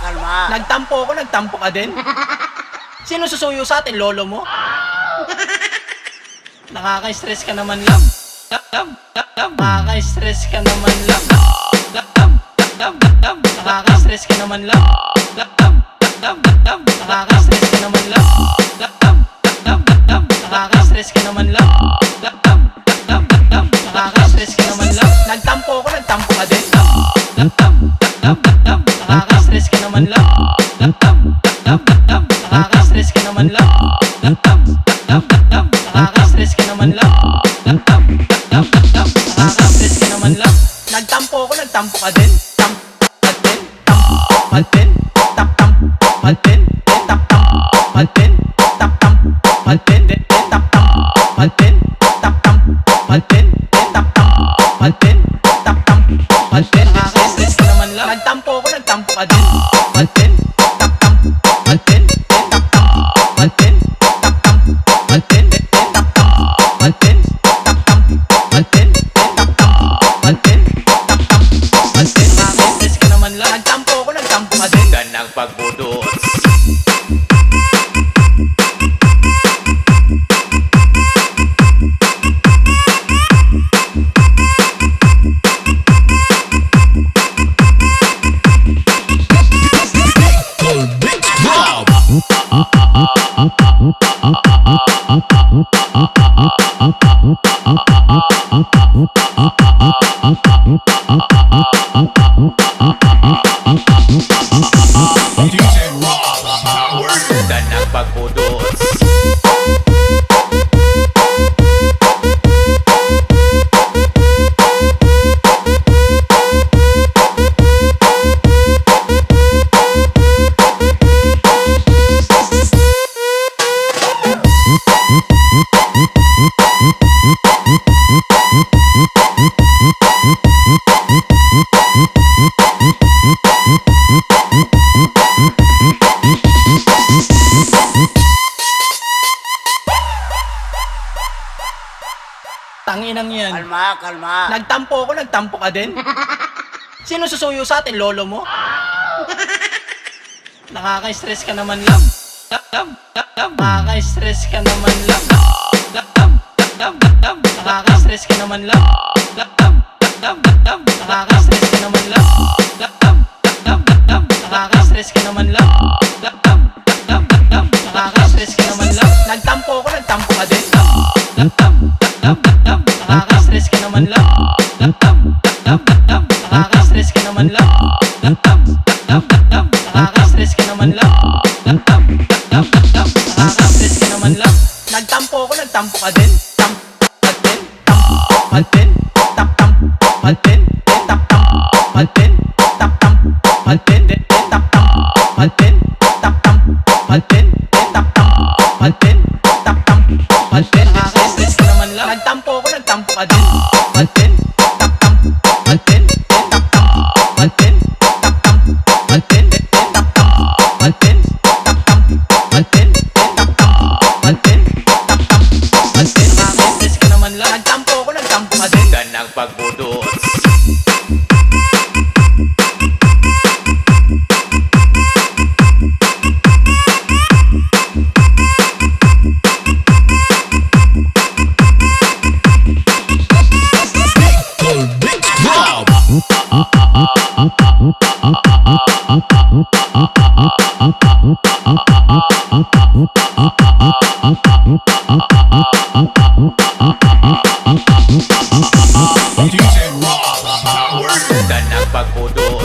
kalma. Nagtampo ako, nagtampo ka din? Sino susuyo sa atin, lolo mo? Nakaka-stress ka naman lang. Nakaka-stress ka naman lang. Nakaka-stress ka naman lang. Nakaka-stress ka naman lang. Nakaka-stress ka naman lang. Nakaka-stress ka naman lang. Nagtampo ako, nagtampo ka din? Nakaka-stress ka naman lang. Nakaka-stress ka naman lang. Nakaka-stress ka naman lang. Nakaka-stress ka naman lang. Nagtampo ako, nagtampo ka din? Nakaka-stress ka naman lang. Nagtampo ako, nagtampo ka din? Nakaka-stress ka naman lang. Nagtampo ako, nagtampo ka din? Dan ng pagbudot. Dan ng pagbudot. Tanginang yan. Kalma, kalma. Nagtampo ako, nagtampo ka din? Sino susuyo sa atin, lolo mo? Nakaka-stress ka naman lang. Nakaka-stress ka naman lang. Nakaka-stress ka naman lang. Nakaka-stress ka naman lang. Nakaka-stress ka naman lang. Nakaka-stress ka naman lang. Nagtampo ako, nagtampo ka din? Nakaka-stress ka naman lang. Nakaka-stress ka naman lang. Nakaka-stress ka naman lang. Nakaka-stress ka naman lang. Nagtampo ako, nagtampo ka din? Nakaka-stress ka naman lang. Nagtampo ako, nagtampo ka din? Nakaka-stress ka naman lang. Nagtampo ako, nagtampo ka din? Dan ng pagbudot. Dan ng pagbudot.